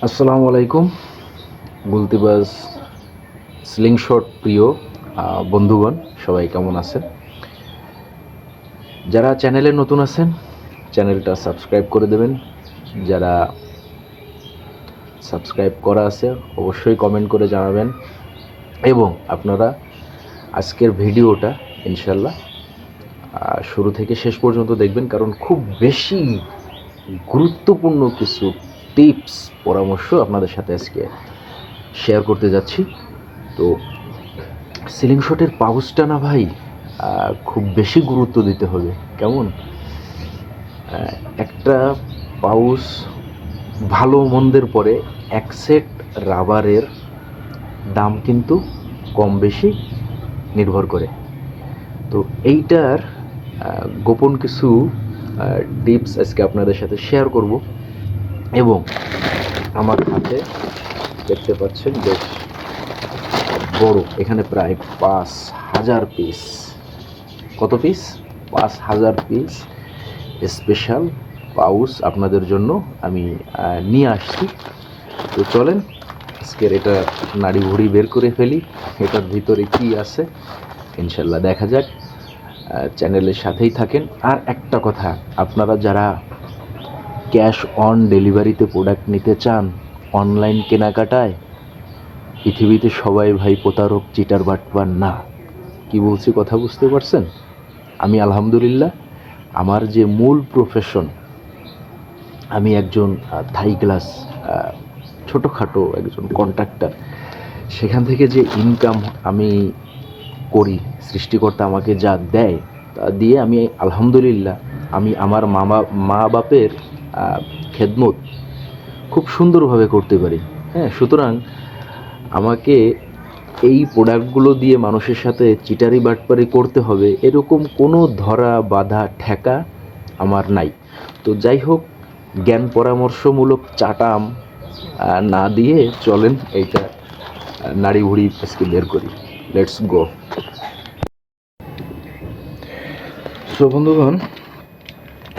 আসসালামু আলাইকুম গুলতিবাজ স্লিংশট প্রিয় বন্ধুগণ, সবাই কেমন আছেন? যারা চ্যানেলে নতুন আছেন চ্যানেলটা সাবস্ক্রাইব করে দেবেন। যারা সাবস্ক্রাইব করা আছে অবশ্যই কমেন্ট করে জানাবেন এবং আপনারা আজকের ভিডিওটা ইনশাল্লাহ শুরু থেকে শেষ পর্যন্ত দেখবেন, কারণ খুব বেশি গুরুত্বপূর্ণ কিছু টিপস পরামর্শ আপনাদের সাথে আজকে শেয়ার করতে যাচ্ছি। তো সিলিং শটের পাউচটা না ভাই খুব বেশি গুরুত্ব দিতে হবে। কেমন একটা পাউচ ভালো মন্দের পরে এক সেট রাবারের দাম কিন্তু কম বেশি নির্ভর করে। তো এইটার গোপন কিছু টিপস আজকে আপনাদের সাথে শেয়ার করব এবং আমার হাতে দেখতে পাচ্ছেন বেশ বড়, এখানে প্রায় 5,000 পিস। কত পিস? 5,000 পিস স্পেশাল পাউচ আপনাদের জন্য আমি নিয়ে আসছি। তো চলেন আজকের এটা নাড়ি ভুড়ি বের করে ফেলি, এটার ভিতরে কি আছে ইনশাল্লাহ দেখা যাক। চ্যানেলের সাথেই থাকেন। আর একটা কথা, আপনারা যারা ক্যাশ অন ডেলিভারিতে প্রোডাক্ট নিতে চান, অনলাইন কেনাকাটায় পৃথিবীতে সবাই ভাই প্রতারক, চিটার বাটপার না। কি বলছি কথা বুঝতে পারছেন? আমি আলহামদুলিল্লাহ আমার যে মূল প্রফেশন, আমি একজন থাই গ্লাস ছোটোখাটো একজন কন্ট্রাক্টর, সেখান থেকে যে ইনকাম আমি করি, সৃষ্টিকর্তা আমাকে যা দেয় তা দিয়ে আমি আলহামদুলিল্লাহ আমি আমার মা বাপের খেদমত খুব সুন্দরভাবে করতে পারি। হ্যাঁ, সুতরাং আমাকে এই প্রোডাক্টগুলো দিয়ে মানুষের সাথে চিটারি বাটপারি করতে হবে এরকম কোনো ধরা বাধা ঠেকা আমার নাই। তো যাই হোক, জ্ঞান পরামর্শমূলক চাটাম না দিয়ে চলেন এইটা নাড়ি ভুড়ি আজকে বের করি। Let's go. সো বন্ধুগণ,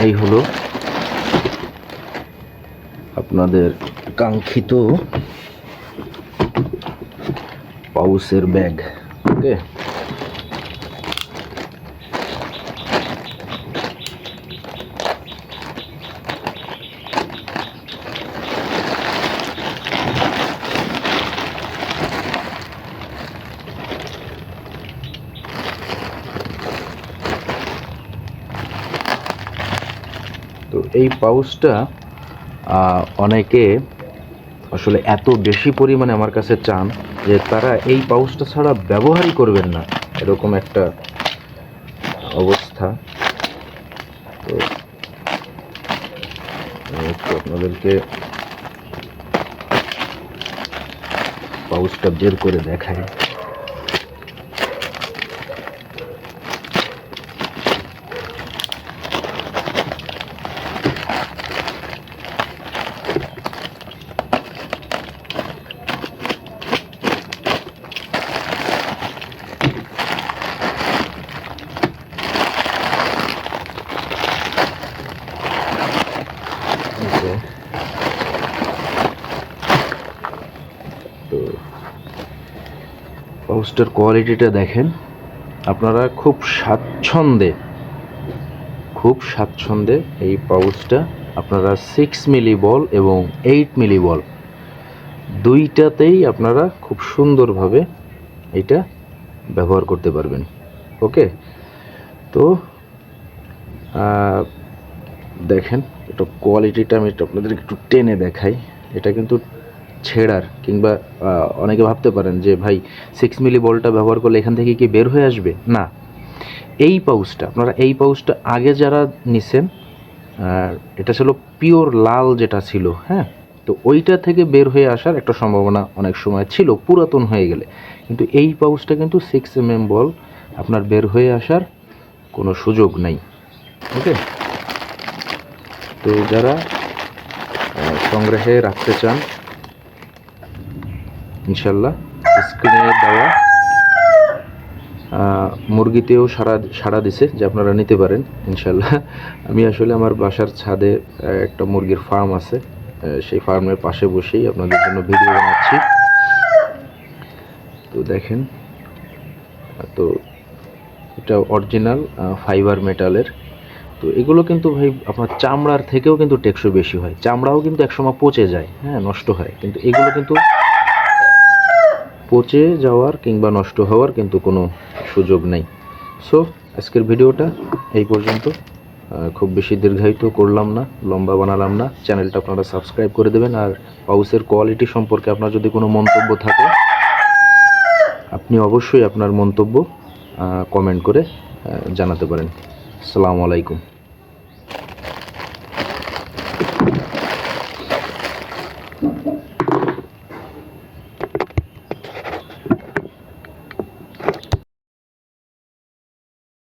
এই হলো আপনাদের কাঙ্ক্ষিত পাউচের ব্যাগ। ওকে, তো এই পাউচটা অনেকে আসলে এত বেশি পরিমাণে আমার কাছে চান যে তারা এই পাউচটা ছাড়া ব্যবহারই করবেন না, এরকম একটা অবস্থা। তো আপনাদেরকে পাউচটা বের করে দেখাই। তো পাউচটার কোয়ালিটিটা দেখেন, আপনারা খুব স্বাচ্ছন্দ্যে এই পাউচটা আপনারা 6 মিলি বল এবং 8 মিলি বল দুইটাতেই আপনারা খুব সুন্দরভাবে এটা ব্যবহার করতে পারবেন। ওকে, তো দেখেন এটা কোয়ালিটিটা আমি আপনাদের একটু টেনে দেখাই। এটা কিন্তু ছেঁড়ার কিংবা অনেকে ভাবতে পারেন যে ভাই 6 মিলি বলটা ব্যবহার করলে এখান থেকে কি বের হয়ে আসবে? না, এই পাউচটা আপনারা এই পাউচটা আগে যারা নিছেন, এটা ছিল পিওর লাল যেটা ছিল, হ্যাঁ, তো ওইটা থেকে বের হয়ে আসার একটা সম্ভাবনা অনেক সময় ছিল পুরাতন হয়ে গেলে, কিন্তু এই পাউচটা কিন্তু 6 বল আপনার বের হয়ে আসার কোনো সুযোগ নাই। ওকে, তো যারা সংগ্রহে রাখতে চান ইনশাল্লাহ স্ক্রিনে দেওয়া মুরগিতেও সাড়া দিছে যে আপনারা নিতে পারেন ইনশাল্লাহ। আমি আসলে আমার বাসার ছাদে একটা মুরগির ফার্ম আছে, সেই ফার্মের পাশে বসেই আপনাদের জন্য ভিডিও বানাচ্ছি। তো দেখেন, তো এটা অরিজিনাল ফাইবার মেটালের। তো এগুলো কিন্তু ভাই আপনার চামড়ার থেকেও কিন্তু টেকসই বেশি হয়। চামড়াও কিন্তু একসময় পচে যায়, হ্যাঁ, নষ্ট হয়, কিন্তু এগুলো কিন্তু পচে যাওয়ার কিংবা নষ্ট হওয়ার কিন্তু কোনো সুযোগ নেই। সো আজকের ভিডিওটা এই পর্যন্ত। খুব বেশি দীর্ঘায়িত করলাম না, লম্বা বানালাম না। চ্যানেলটা আপনারা সাবস্ক্রাইব করে দেবেন। আর পাউসের কোয়ালিটি সম্পর্কে আপনার যদি কোনো মন্তব্য থাকে, আপনি অবশ্যই আপনার মন্তব্য কমেন্ট করে জানাতে পারেন। আসসালামু আলাইকুম।